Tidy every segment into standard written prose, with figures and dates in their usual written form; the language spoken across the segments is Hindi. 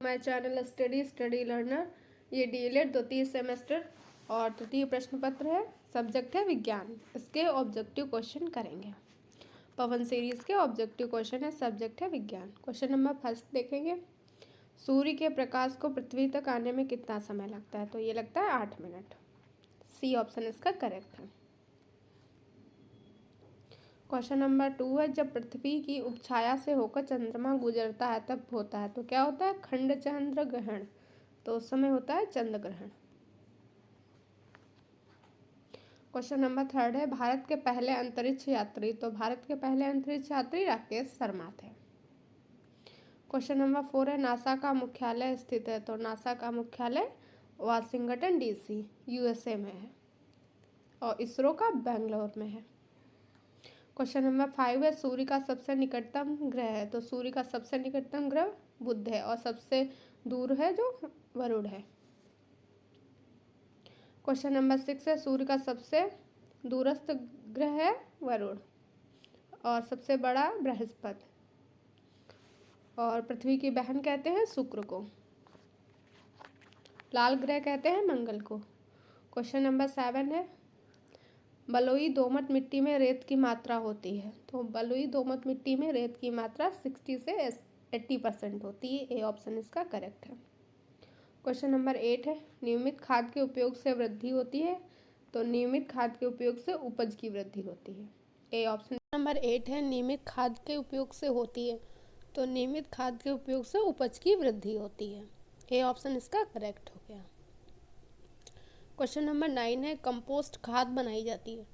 My channel study learner. ये डीएलएड द्वितीय सेमेस्टर और तृतीय प्रश्न पत्र है। सब्जेक्ट है विज्ञान। इसके ऑब्जेक्टिव क्वेश्चन करेंगे। पवन सीरीज के ऑब्जेक्टिव क्वेश्चन है। सब्जेक्ट है विज्ञान। क्वेश्चन नंबर फर्स्ट देखेंगे। सूर्य के प्रकाश को पृथ्वी तक आने में कितना समय लगता है? तो ये लगता है 8 मिनट। सी ऑप्शन इसका करेक्ट है। क्वेश्चन नंबर 2 है, जब पृथ्वी की उपछाया से होकर चंद्रमा गुजरता है तब होता है, तो क्या होता है? खंड चंद्र ग्रहण। तो उस समय होता है चंद्र ग्रहण। क्वेश्चन नंबर 3 है, भारत के पहले अंतरिक्ष यात्री। तो भारत के पहले अंतरिक्ष यात्री राकेश शर्मा थे। क्वेश्चन नंबर 4 है, नासा का मुख्यालय स्थित है। तो नासा का मुख्यालय वाशिंगटन डीसी यूएसए में है और इसरो का बेंगलोर में है। क्वेश्चन नंबर 5 है, सूर्य का सबसे निकटतम ग्रह है। तो सूर्य का सबसे निकटतम ग्रह बुध है और सबसे दूर है जो वरुण है। क्वेश्चन नंबर 6 है, सूर्य का सबसे दूरस्थ ग्रह है वरुण और सबसे बड़ा बृहस्पति और पृथ्वी की बहन कहते हैं शुक्र को। लाल ग्रह कहते हैं मंगल को। क्वेश्चन नंबर 7 है, बलुई दोमट मिट्टी में रेत की मात्रा होती है। तो बलुई दोमट मिट्टी में रेत की मात्रा 60 से 80% होती है। ए ऑप्शन इसका करेक्ट है। क्वेश्चन नंबर 8 है, नियमित खाद के उपयोग से वृद्धि होती है। तो नियमित खाद के उपयोग से उपज की वृद्धि होती है। A option. नंबर 8 है, नियमित खाद के उपयोग से होती है। तो नियमित खाद के उपयोग से उपज की वृद्धि होती है। ए ऑप्शन इसका करेक्ट हो गया। क्वेश्चन नंबर 9 है, कंपोस्ट खाद बनाई जाती है।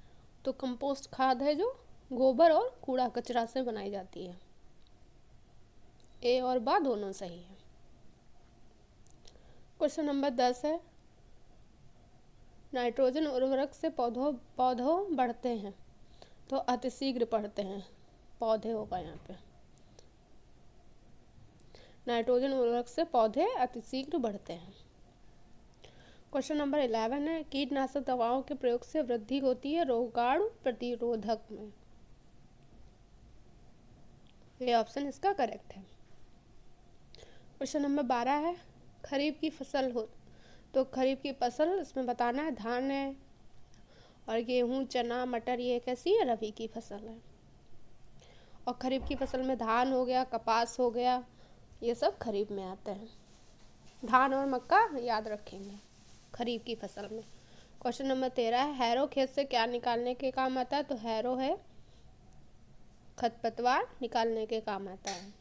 तो कंपोस्ट खाद है जो गोबर और कूड़ा कचरा से बनाई जाती है। ए और बा दोनों सही है। क्वेश्चन नंबर 10 है, नाइट्रोजन उर्वरक से पौधों बढ़ते हैं। तो अतिशीघ्र बढ़ते हैं। पौधे होगा यहाँ पे। नाइट्रोजन उर्वरक से पौधे अतिशीघ्र बढ़ते हैं। क्वेश्चन नंबर 11 है, कीटनाशक दवाओं के प्रयोग से वृद्धि होती है रोगाणु प्रतिरोधक में। ये ऑप्शन इसका करेक्ट है। क्वेश्चन नंबर 12 है, खरीफ की फसल हो। तो खरीफ की फसल इसमें बताना है धान है और गेहूँ चना मटर, ये कैसी है? रबी की फसल है। और खरीफ की फसल में धान हो गया, कपास हो गया, ये सब खरीफ में आते हैं। धान और मक्का याद रखेंगे खरीफ की फसल में। क्वेश्चन नंबर 13 है, हैरो खेत से क्या निकालने के काम आता है? तो हैरो है खरपतवार निकालने के काम आता है।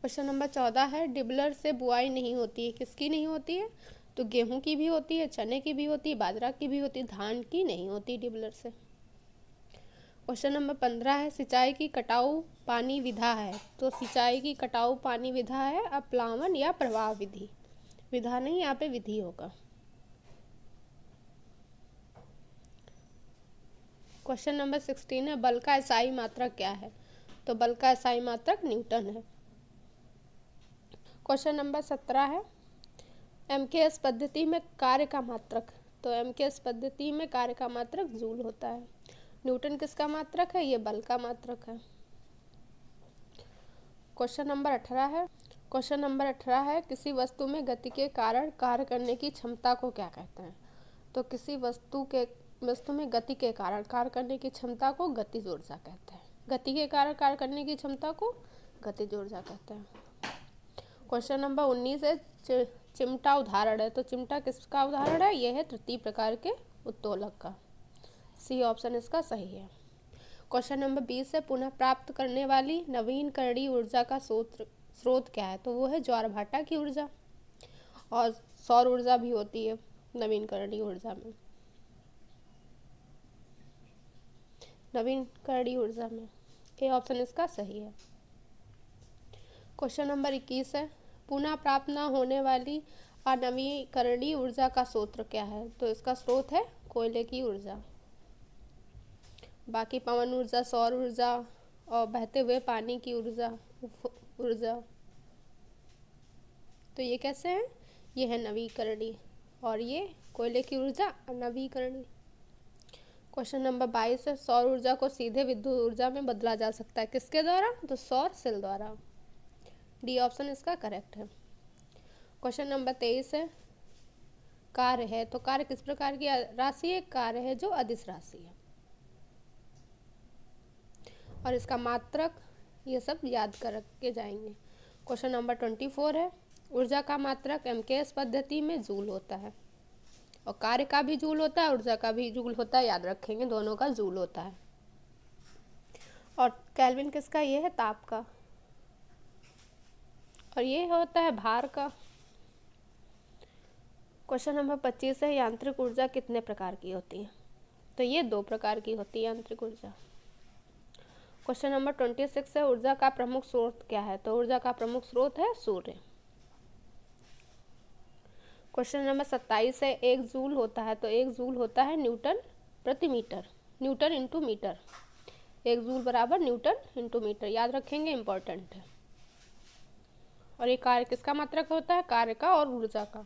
क्वेश्चन नंबर 14 है, डिबलर से बुआई नहीं होती है। किसकी नहीं होती है? तो गेहूं की भी होती है, चने की भी होती है, बाजरा की भी होती है, धान की नहीं होती डिबलर से। क्वेश्चन नंबर 15 है, सिंचाई की कटाऊ पानी विधा है। तो सिंचाई की कटाऊ पानी विधा है अपलावन या प्रवाह विधि। विधा नहीं, यहाँ पे विधि होगा। क्वेश्चन नंबर 16 है, बल का एसआई मात्रक क्या है? तो बल का एसआई मात्रक न्यूटन है। क्वेश्चन नंबर 17 है, एमकेएस पद्धति में कार्य का मात्रक। तो एमकेएस पद्धति में कार्य का मात्रक जूल होता है। न्यूटन किसका मात्रक है? ये बल का मात्रक है। क्वेश्चन नंबर 18 है, किसी वस्तु में गति के कारण कार्य करने की क्षमता को क्या कहते हैं? तो किसी वस्तु में गति के कारण कार्य करने की क्षमता को गतिज ऊर्जा कहते हैं। गति के कारण कार्य करने की क्षमता को गतिज ऊर्जा कहते हैं। क्वेश्चन नंबर 19 है, चिमटा उदाहरण है। तो चिमटा किसका उदाहरण है? यह है तृतीय प्रकार के उत्तोलक का। सी ऑप्शन इसका सही है। क्वेश्चन नंबर 20 है, पुनः प्राप्त करने वाली नवीकरणीय ऊर्जा का स्रोत क्या है? तो वो है ज्वारभाटा की ऊर्जा और सौर ऊर्जा भी होती है नवीकरणीय ऊर्जा में। नवीकरणीय ऊर्जा में ए ऑप्शन इसका सही है। क्वेश्चन नंबर 21 है, पुनः प्राप्त न होने वाली अनवीकरणीय ऊर्जा का स्रोत क्या है? तो इसका स्रोत है कोयले की ऊर्जा। बाकी पवन ऊर्जा, सौर ऊर्जा और बहते हुए पानी की ऊर्जा। तो ये कैसे हैं? ये है नवीकरणीय और ये कोयले की ऊर्जा अनवीकरणीय। क्वेश्चन नंबर 22 है, सौर ऊर्जा को सीधे विद्युत ऊर्जा में बदला जा सकता है। किसके द्वारा? तो सौर सेल द्वारा। डी ऑप्शन इसका करेक्ट है। क्वेश्चन नंबर 23 है, कार्य है तो कार्य किस प्रकार की राशि है? कार्य है जो अदिश राशि है। और इसका मात्रक ये सब याद कर के जाएंगे। क्वेश्चन नंबर 24 है, ऊर्जा का मात्रक एमकेएस पद्धति में जूल होता है, और कार्य का भी जूल होता है, ऊर्जा का भी जूल होता है, याद रखेंगे दोनों का जूल होता है। और केल्विन किसका? ये है ताप का, और ये होता है भार का। क्वेश्चन नंबर 25 है, यांत्रिक ऊर्जा कितने प्रकार की होती है? तो ये 2 प्रकार की होती है यांत्रिक ऊर्जा। क्वेश्चन नंबर 26 है, ऊर्जा का प्रमुख स्रोत क्या है? तो ऊर्जा का प्रमुख स्रोत है सूर्य। क्वेश्चन नंबर 27 है, 1 जूल होता है तो 1 जूल होता है न्यूटन प्रति metre, newton into metre. 1 joule बराबर न्यूटन इंटू मीटर, याद रखेंगे, इंपॉर्टेंट है। और ये कार्य किसका मात्रक होता है? कार्य का और ऊर्जा का।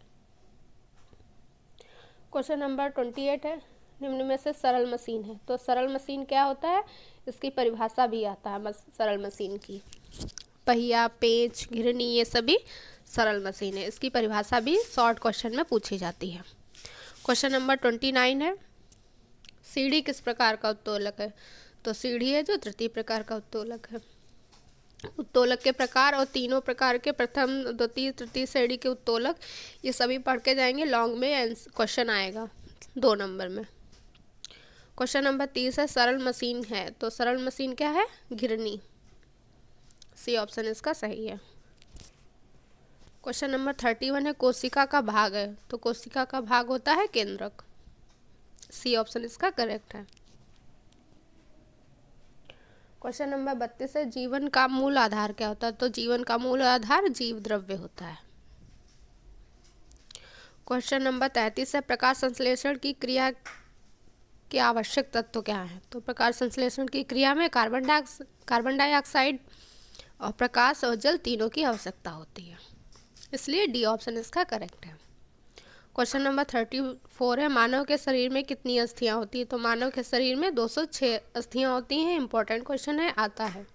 क्वेश्चन नंबर 28 है, निम्न में से सरल मशीन है तो सरल मशीन क्या होता है? इसकी परिभाषा भी आता है सरल मशीन की। पहिया, पेंच, घिरनी, ये सभी सरल मशीन है। इसकी परिभाषा भी शॉर्ट क्वेश्चन में पूछी जाती है। क्वेश्चन नंबर 29 है, सीढ़ी किस प्रकार का उत्तोलक है? तो सीढ़ी है जो तृतीय प्रकार का उत्तोलक है। उत्तोलक के प्रकार और तीनों प्रकार के प्रथम, द्वितीय, तृतीय श्रेणी के उत्तोलक, ये सभी पढ़ के जाएंगे। लॉन्ग में क्वेश्चन आएगा 2 नंबर में। क्वेश्चन नंबर 30 है, सरल मशीन है तो सरल मशीन क्या है? घिरनी। सी ऑप्शन इसका सही है। क्वेश्चन नंबर 31 है, कोशिका का भाग है तो कोशिका का भाग होता है केंद्रक। सी ऑप्शन इसका करेक्ट है। क्वेश्चन नंबर 32 है, जीवन का मूल आधार क्या होता है? तो जीवन का मूल आधार जीव द्रव्य होता है। क्वेश्चन नंबर 33 है, प्रकाश संश्लेषण की क्रिया के आवश्यक तत्व क्या है? तो प्रकाश संश्लेषण की क्रिया में कार्बन डाइऑक्साइड और प्रकाश और जल तीनों की आवश्यकता होती है, इसलिए डी ऑप्शन इसका करेक्ट है। क्वेश्चन नंबर 34 है, मानव के शरीर में कितनी अस्थियां होती है? तो मानव के शरीर में 206 अस्थियां होती हैं। इंपॉर्टेंट क्वेश्चन है, आता है।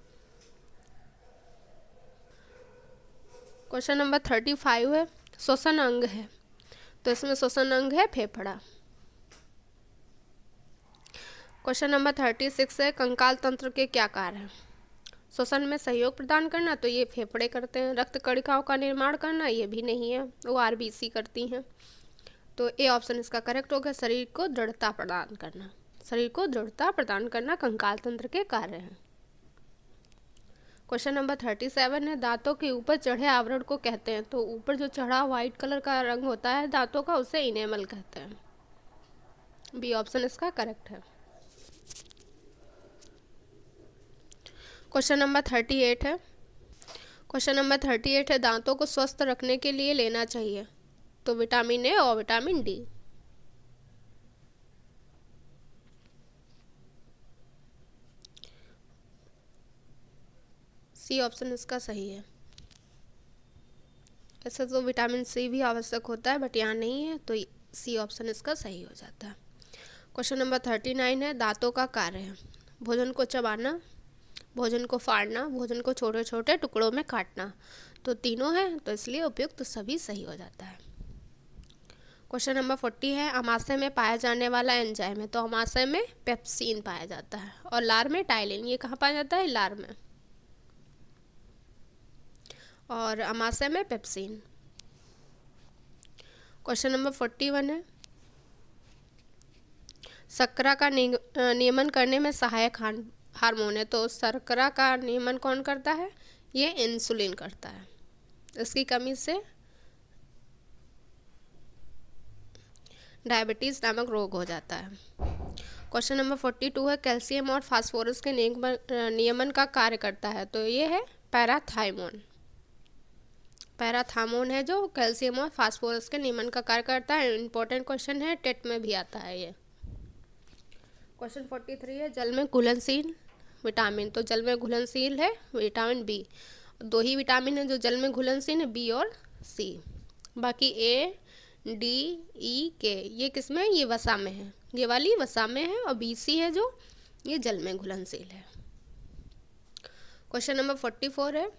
क्वेश्चन नंबर 35 है, श्वसन अंग है तो इसमें श्वसन अंग है फेफड़ा। क्वेश्चन नंबर 36 है, कंकाल तंत्र के क्या कार्य हैं? श्वसन में सहयोग प्रदान करना, तो ये फेफड़े करते हैं। रक्त कणिकाओं का निर्माण करना, ये भी नहीं है, वो आरबीसी करती हैं। तो ए ऑप्शन इसका करेक्ट होगा, शरीर को दृढ़ता प्रदान करना। शरीर को दृढ़ता प्रदान करना कंकाल तंत्र के कार्य हैं। क्वेश्चन नंबर 37 है, दांतों के ऊपर चढ़े आवरण को कहते हैं? तो ऊपर जो चढ़ा व्हाइट कलर का रंग होता है दांतों का, उसे इनेमल कहते हैं। बी ऑप्शन इसका करेक्ट है। क्वेश्चन नंबर 38 है, क्वेश्चन नंबर 38 है, दांतों को स्वस्थ रखने के लिए लेना चाहिए? तो विटामिन ए और विटामिन डी। सी ऑप्शन इसका सही है। ऐसे तो विटामिन सी भी आवश्यक होता है, बट यहाँ नहीं है, तो सी ऑप्शन इसका सही हो जाता है। क्वेश्चन नंबर 39 है, दांतों का कार्य है? भोजन को चबाना, भोजन को फाड़ना, भोजन को छोटे छोटे टुकड़ों में काटना। तो तीनों है, तो इसलिए उपयुक्त तो सभी सही हो जाता है। क्वेश्चन नंबर 40 है, अमाशय में पाया जाने वाला एंजाइम है? तो अमाशय में पेप्सिन पाया जाता है, और लार में टाइलिन। ये कहाँ पाया जाता है? लार में। और अमाशय में पेप्सिन। क्वेश्चन नंबर 41 है, शर्करा का नियमन करने में सहायक हार्मोन है? तो शर्करा का नियमन कौन करता है? ये इंसुलिन करता है। इसकी कमी से डायबिटीज़ नामक रोग हो जाता है। क्वेश्चन नंबर 42 है, कैल्शियम और फास्फोरस के नियमन का कार्य करता है? तो ये है पैराथाइमोन। पैराथाइमोन है जो कैल्शियम और फास्फोरस के नियमन का कार्य करता है। इंपॉर्टेंट क्वेश्चन है, टेट में भी आता है ये। क्वेश्चन 43 है, जल में घुलनशील विटामिन? तो जल में घुलनशील है विटामिन बी। 2 ही विटामिन है जो जल में घुलनशील है, बी और सी। बाकी ए, डी, ई, के ये किस में? ये वसा में है, ये वाली वसा में है। और बी, सी है जो ये जल में घुलनशील है। क्वेश्चन नंबर 44 है,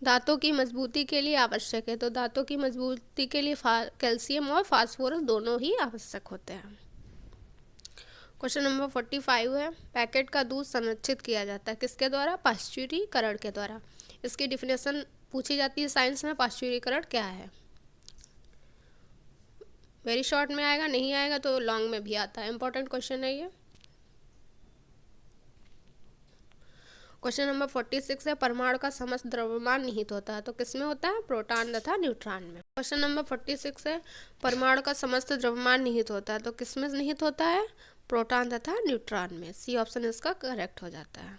दांतों की मजबूती के लिए आवश्यक है, तो दांतों की मजबूती के लिए कैल्शियम और फास्फोरस दोनों ही आवश्यक होते हैं। क्वेश्चन नंबर 45 है, पैकेट का दूध संरक्षित किया जाता है किसके द्वारा? पाश्चुरीकरण के द्वारा। इसकी डिफिनेशन पूछी जाती है साइंस में, पाश्चुरीकरण क्या है? वेरी शॉर्ट में आएगा, नहीं आएगा तो लॉन्ग में भी आता है, इंपॉर्टेंट क्वेश्चन है ये। क्वेश्चन नंबर 46 है, परमाणु का समस्त द्रव्यमान निहित होता है, तो किसमें होता है? प्रोटॉन तथा न्यूट्रॉन में। क्वेश्चन नंबर 46 है, परमाणु का समस्त द्रव्यमान निहित होता है, तो किसमें निहित होता है? प्रोटॉन तथा न्यूट्रॉन में। सी ऑप्शन इसका करेक्ट हो जाता है।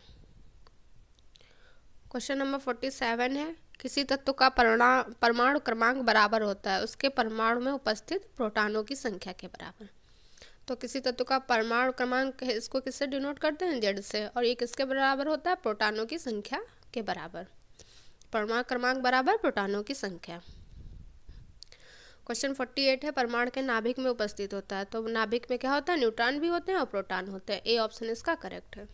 क्वेश्चन नंबर 47 है, किसी तत्व का परमाणु क्रमांक बराबर होता है उसके परमाणु में उपस्थित प्रोटॉनों की संख्या के बराबर। तो किसी तत्व का परमाणु क्रमांक है, इसको किससे डिनोट करते हैं? जेड से, और ये किसके बराबर होता है? प्रोटॉनों की संख्या के बराबर। परमाणु क्रमांक बराबर प्रोटॉनों की संख्या। क्वेश्चन 48 है, परमाणु के नाभिक में उपस्थित होता है, तो नाभिक में क्या होता है? न्यूट्रॉन भी होते हैं और प्रोटॉन होते हैं। ए ऑप्शन इसका करेक्ट है।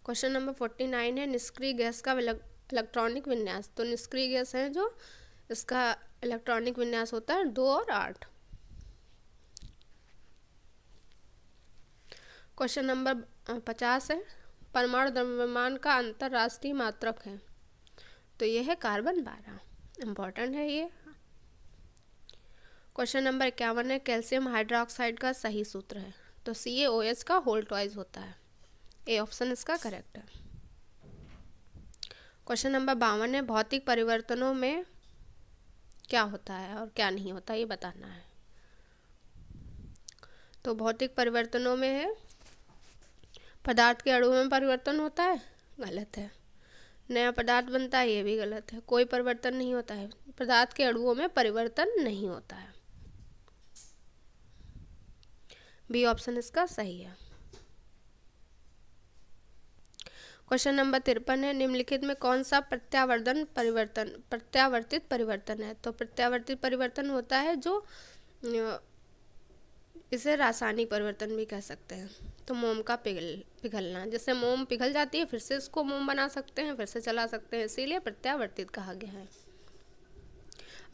क्वेश्चन नंबर 49 है, निष्क्रिय गैस का इलेक्ट्रॉनिक विन्यास, तो निष्क्रिय गैस है जो इसका इलेक्ट्रॉनिक विन्यास होता है 2 और 8। क्वेश्चन नंबर 50 है, परमाणु द्रव्यमान का अंतरराष्ट्रीय मात्रक है, तो यह है कार्बन 12, इंपॉर्टेंट है ये। क्वेश्चन नंबर 51 है, कैल्शियम हाइड्रोक्साइड का सही सूत्र है, तो CaOH का होल ट्वाइस होता है। ए ऑप्शन इसका करेक्ट है। क्वेश्चन नंबर 52 है, भौतिक परिवर्तनों में क्या होता है और क्या नहीं होता, ये बताना है। तो भौतिक परिवर्तनों में है, पदार्थ के अणु में परिवर्तन होता है, गलत है। नया पदार्थ बनता है, ये भी गलत है। कोई परिवर्तन नहीं होता है, पदार्थ के अणुओं में परिवर्तन नहीं होता है। बी ऑप्शन इसका सही है। क्वेश्चन नंबर 53 है, निम्नलिखित में कौन सा प्रत्यावर्तित परिवर्तन है, तो प्रत्यावर्तित परिवर्तन होता है जो इसे रासायनिक परिवर्तन भी कह सकते हैं। तो मोम का पिघलना, जैसे मोम पिघल जाती है फिर से इसको मोम बना सकते हैं, फिर से चला सकते हैं, इसीलिए प्रत्यावर्तित कहा गया है।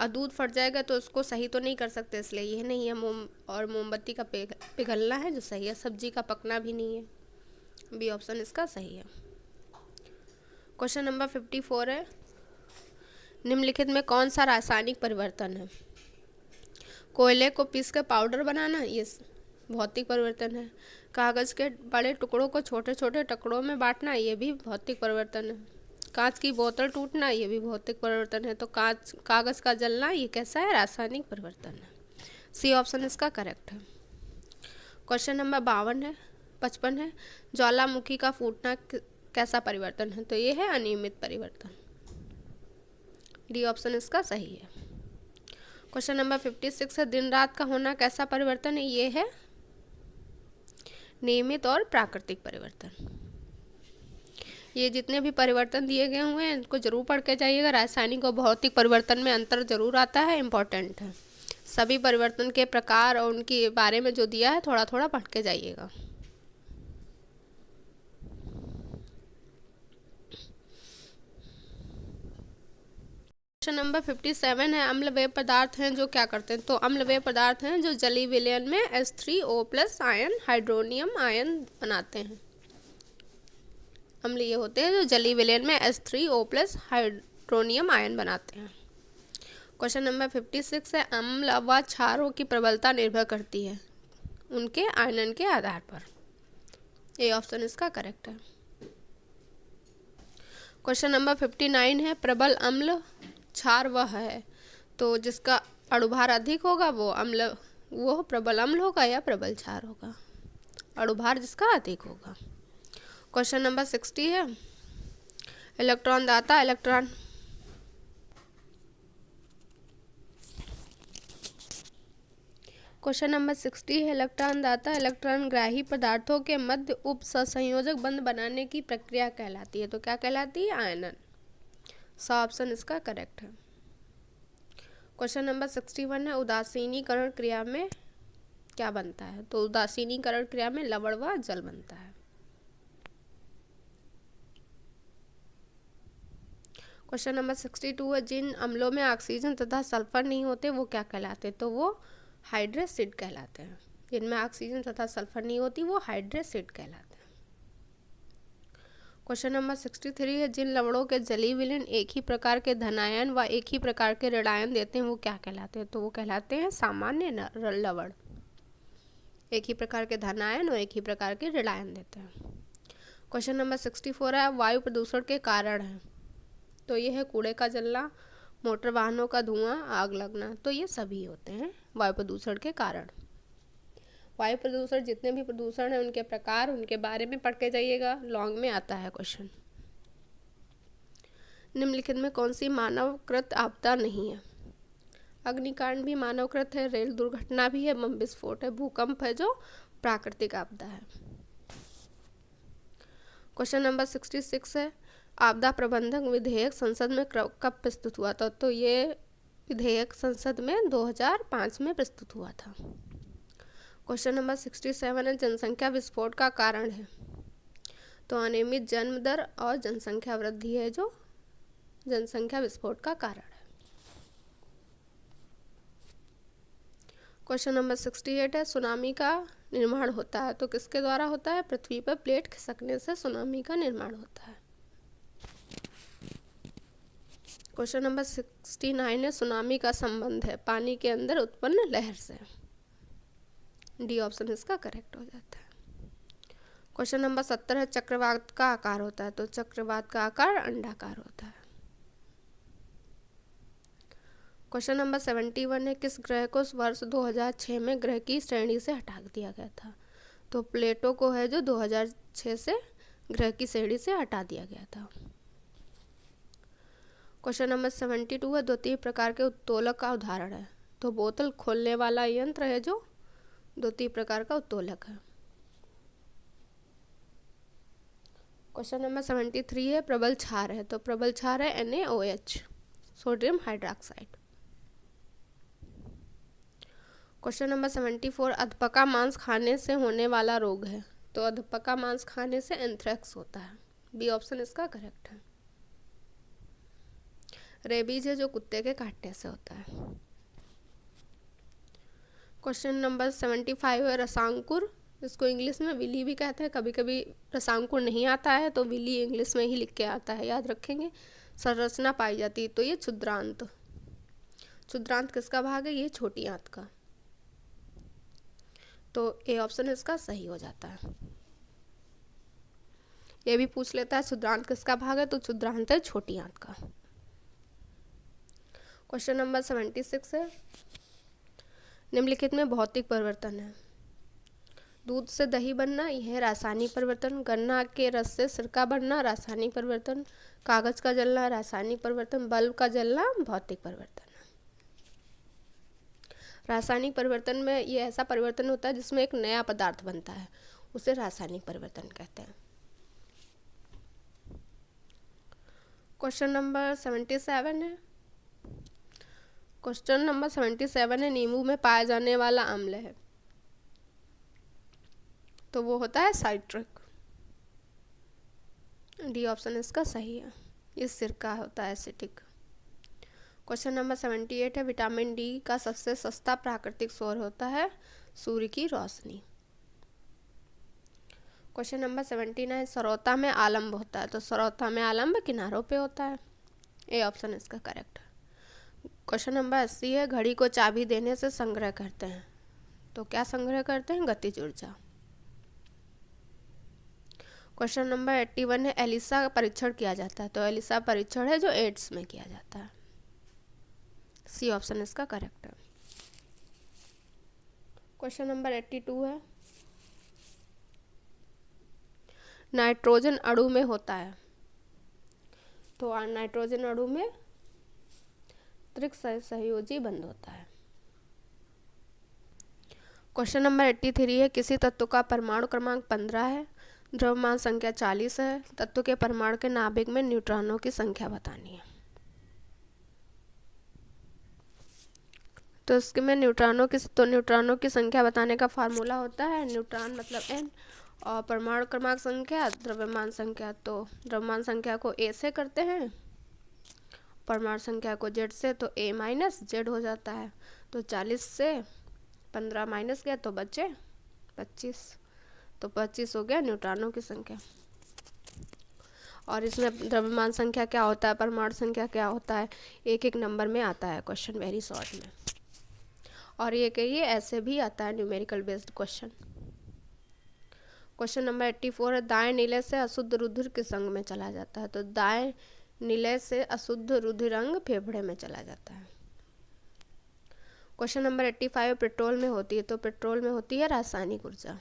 और दूध फट जाएगा तो उसको सही तो नहीं कर सकते, इसलिए यह नहीं है मोम और मोमबत्ती का पिघलना है जो सही है। सब्जी का पकना भी नहीं है। बी ऑप्शन इसका सही है। क्वेश्चन नंबर 54 है, निम्नलिखित में कौन सा रासायनिक परिवर्तन है? कोयले को पीस कर पाउडर बनाना, ये भौतिक परिवर्तन है। कागज़ के बड़े टुकड़ों को छोटे छोटे टुकड़ों में बांटना, ये भी भौतिक परिवर्तन है। कांच की बोतल टूटना, ये भी भौतिक परिवर्तन है। तो कागज़ का जलना, ये कैसा है? रासायनिक परिवर्तन है। सी ऑप्शन इसका करेक्ट है। क्वेश्चन नंबर 55 है, ज्वालामुखी का फूटना कैसा परिवर्तन है, तो ये है अनियमित परिवर्तन। डी ऑप्शन इसका सही है। क्वेश्चन नंबर 56 है, दिन रात का होना कैसा परिवर्तन है, ये है नियमित और प्राकृतिक परिवर्तन। ये जितने भी परिवर्तन दिए गए हुए हैं इनको जरूर पढ़ के जाइएगा। रासायनिक और भौतिक परिवर्तन में अंतर जरूर आता है, इम्पोर्टेंट है। सभी परिवर्तन के प्रकार और उनके बारे में जो दिया है थोड़ा थोड़ा पढ़ के जाइएगा। क्वेश्चन नंबर 57 है, अम्लवेय पदार्थ हैं जो क्या करते हैं, तो अम्लवेय पदार्थ हैं जो जलीय विलयन में H3O+ आयन हाइड्रोनियम आयन बनाते हैं। अम्ल ये होते हैं जो जलीय विलयन में H3O+ हाइड्रोनियम आयन बनाते हैं। क्वेश्चन नंबर 56 है, अम्ल व क्षारों की प्रबलता निर्भर करती है उनके आयनन के आधार पर। ए ऑप्शन इसका करेक्ट है। क्वेश्चन नंबर 59 है, प्रबल अम्ल क्षार वह है, तो जिसका अणुभार अधिक होगा वो प्रबल अम्ल होगा या प्रबल क्षार होगा? अणुभार जिसका अधिक होगा। क्वेश्चन नंबर 60 है, इलेक्ट्रॉन दाता इलेक्ट्रॉन क्वेश्चन नंबर 60 है, इलेक्ट्रॉन दाता इलेक्ट्रॉन ग्राही पदार्थों के मध्य उप सहसंयोजक बंध बनाने की प्रक्रिया कहलाती है, तो क्या कहलाती है? आयनन। सा ऑप्शन इसका करेक्ट है। क्वेश्चन नंबर 61 है, उदासीनीकरण क्रिया में क्या बनता है, तो उदासीनीकरण क्रिया में लवण व जल बनता है। क्वेश्चन नंबर 62 है, जिन अम्लों में ऑक्सीजन तथा सल्फर नहीं होते वो क्या कहलाते हैं? तो वो हाइड्रेसिड कहलाते हैं। जिनमें ऑक्सीजन तथा सल्फर नहीं होती वो हाइड्रेसिड कहलाते हैं। क्वेश्चन नंबर 63 है, जिन लवणों के जलीय विलयन एक ही प्रकार के धनायन व एक ही प्रकार के ऋणायन देते हैं वो क्या कहलाते हैं? तो वो कहलाते हैं सामान्य लवण। एक ही प्रकार के धनायन और एक ही प्रकार के ऋणायन देते हैं। क्वेश्चन नंबर 64 है, वायु प्रदूषण के कारण है? तो ये है कूड़े का जलना, मोटर वाहनों का धुआं, आग लगना। तो ये सभी होते हैं वायु प्रदूषण के कारण। वायु प्रदूषण जितने भी प्रदूषण हैं उनके प्रकार, उनके बारे में पढ़ के जाइएगा, लॉन्ग में आता है क्वेश्चन। निम्नलिखित में कौन सी मानवकृत आपदा नहीं है? अग्निकांड भी मानवकृत है, रेल दुर्घटना भी है, बम विस्फोट है, भूकंप है जो प्राकृतिक आपदा है। क्वेश्चन नंबर 66 है, आपदा प्रबंधन विधेयक संसद में कब प्रस्तुत हुआ था? तो ये विधेयक संसद में 2005 में प्रस्तुत हुआ था। क्वेश्चन नंबर 67 है, जनसंख्या विस्फोट का कारण है? तो अनियमित जन्म दर और जनसंख्या वृद्धि है जो जनसंख्या विस्फोट का कारण है। क्वेश्चन नंबर 68 है, सुनामी का निर्माण होता है? तो किसके द्वारा होता है? पृथ्वी पर प्लेट खिसकने से सुनामी का निर्माण होता है। क्वेश्चन नंबर 69 है, सुनामी का संबंध है पानी के अंदर उत्पन्न लहर से? डी ऑप्शन इसका करेक्ट हो जाता है। क्वेश्चन नंबर 70 है, चक्रवात का आकार होता है? तो चक्रवात का आकार अंडाकार होता है। क्वेश्चन नंबर 71 है, किस ग्रह को वर्ष 2006 में ग्रह की श्रेणी से हटा दिया गया था? तो प्लेटो को है जो 2006 से ग्रह की श्रेणी से हटा दिया गया था। क्वेश्चन नंबर 72 है, द्वितीय प्रकार के उत्तोलक का उदाहरण है? तो बोतल खोलने वाला यंत्र है जो द्वितीय प्रकार का उत्तोलक है। क्वेश्चन नंबर 73 है, प्रबल क्षार है? तो प्रबल क्षार है NaOH, sodium hydroxide. Question number 74, अधपका मांस खाने से होने वाला रोग है? तो अधपका मांस खाने से एंथ्रेक्स होता है। बी ऑप्शन इसका करेक्ट है। रेबीज है जो कुत्ते के काटने से होता है। क्वेश्चन नंबर 75 है, रसांकुर, इसको इंग्लिश में विली भी कहते हैं। कभी कभी रसांकुर नहीं आता है तो विली इंग्लिश में ही लिख के आता है, याद रखेंगे। संरचना पाई जाती है तो ये क्षुद्रांत। क्षुद्रांत किसका भाग है? ये छोटी आंत का। तो ए ऑप्शन इसका सही हो जाता है। ये भी पूछ लेता है क्षुद्रांत किसका भाग है? तो क्षुद्रांत है छोटी आंत का। क्वेश्चन नंबर 76 है, निम्नलिखित में भौतिक परिवर्तन है? दूध से दही बनना, यह रासायनिक परिवर्तन। गन्ना के रस से सिरका बनना, रासायनिक परिवर्तन। कागज का जलना, रासायनिक परिवर्तन। बल्ब का जलना, भौतिक परिवर्तन। रासायनिक परिवर्तन में ये ऐसा परिवर्तन होता है जिसमें एक नया पदार्थ बनता है, उसे रासायनिक परिवर्तन कहते हैं। क्वेश्चन नंबर 77 है, क्वेश्चन नंबर 77 है, नींबू में पाया जाने वाला अम्ल है? तो वो होता है साइट्रिक। डी ऑप्शन इसका सही है। ये सिरका होता है एसिटिक। क्वेश्चन नंबर 78 है, विटामिन डी का सबसे सस्ता प्राकृतिक स्रोत होता है सूर्य की रोशनी। क्वेश्चन नंबर 79, सरौता में आलंब होता है? तो सरौता में आलंब किनारों पे होता है। ए ऑप्शन इसका करेक्ट है। क्वेश्चन नंबर 80 है, घड़ी को चाबी देने से संग्रह करते हैं? तो क्या संग्रह करते हैं? गतिज ऊर्जा। क्वेश्चन नंबर 81 है, एलिसा का परीक्षण किया जाता है? तो एलिसा परीक्षण है जो एड्स में किया जाता है। सी ऑप्शन इसका करेक्ट है। क्वेश्चन नंबर 82 है, नाइट्रोजन अणु में होता है? तो नाइट्रोजन अणु में त्रिक सहयोजी बंध होता है। क्वेश्चन नंबर 83 है, किसी तत्व का परमाणु क्रमांक 15 है, द्रव्यमान संख्या 40 है, तत्व के परमाणु के नाभिक में न्यूट्रॉनों की संख्या बतानी है? तो इसके में न्यूट्रॉनों की संख्या बताने का फार्मूला होता है न्यूट्रॉन मतलब n, और परमाणु क्रमांक संख्या द्रव्यमान संख्या। तो द्रव्यमान संख्या को a से करते हैं परमाणु संख्या को जेड से तो ए माइनस जेड हो जाता है। तो 40 से 15 माइनस गया तो बचे 25, तो 25 हो गया न्यूट्रॉनों की संख्या। और इसमें द्रव्यमान संख्या क्या होता है, परमाणु संख्या क्या होता है, एक एक नंबर में आता है क्वेश्चन वेरी शॉर्ट में। और ये कहिए ऐसे भी आता है numerical based question. Question number 84 है, दाएं नीले से अशुद्ध रुधिर किस अंग में चला जाता है। तो दाएं नीले से अशुद्ध रुधिर अंग फेफड़े में चला जाता है। क्वेश्चन नंबर 85 पेट्रोल में होती है। तो पेट्रोल में होती है रासायनिक ऊर्जा।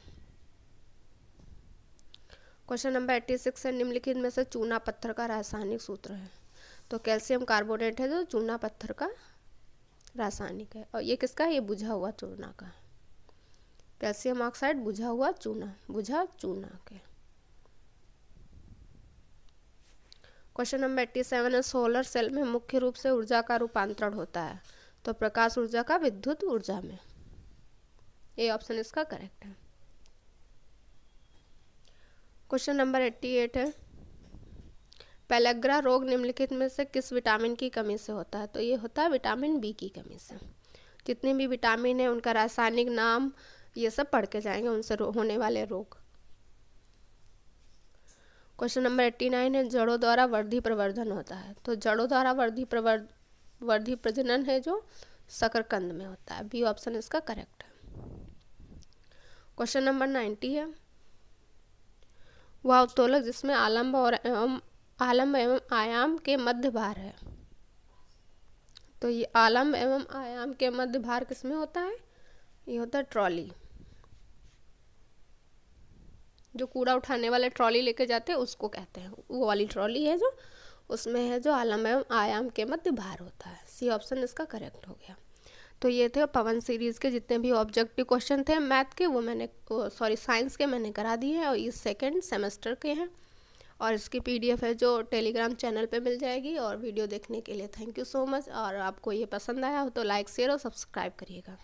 क्वेश्चन नंबर 86 है, निम्नलिखित में से चूना पत्थर का रासायनिक सूत्र है। तो कैल्शियम कार्बोनेट है जो चूना पत्थर का रासायनिक है। और ये किसका है, ये बुझा हुआ चूना का। कैल्शियम ऑक्साइड बुझा हुआ चूना, बुझा चूना के। क्वेश्चन नंबर 87 है, सोलर सेल में मुख्य रूप से ऊर्जा का रूपांतरण होता है। तो प्रकाश ऊर्जा का विद्युत ऊर्जा में। ए ऑप्शन इसका करेक्ट है। क्वेश्चन नंबर 88 है, पेलेग्रा रोग निम्नलिखित में से किस विटामिन की कमी से होता है। तो ये होता है विटामिन बी की कमी से। जितने भी विटामिन है उनका रासायनिक नाम ये सब पढ़ के जाएंगे, उनसे होने वाले रोग। क्वेश्चन नंबर 89 है, जड़ों द्वारा वर्धी प्रवर्धन होता है। तो जड़ों द्वारा वर्धी प्रजनन है जो शकरकंद में होता है। बी ऑप्शन इसका करेक्ट है। क्वेश्चन नंबर 90 है, वह उत्तोलक जिसमें आलम्ब एवं आयाम के मध्य भार है। तो ये आलम्ब एवं आयाम के मध्य भार किसमें होता है, ये होता है ट्रॉली। जो कूड़ा उठाने वाले ट्रॉली लेके जाते हैं उसको कहते हैं, वो वाली ट्रॉली है जो उसमें है जो आलम्ब एवं आयाम के मध्य भार होता है। सी ऑप्शन इसका करेक्ट हो गया। तो ये थे पवन सीरीज़ के जितने भी ऑब्जेक्टिव क्वेश्चन थे मैथ के, वो मैंने साइंस के मैंने करा दिए हैं और ये सेकंड सेमेस्टर के हैं। और इसकी PDF है जो टेलीग्राम चैनल पे मिल जाएगी। और वीडियो देखने के लिए थैंक यू सो मच। और आपको ये पसंद आया हो तो लाइक शेयर और सब्सक्राइब करिएगा।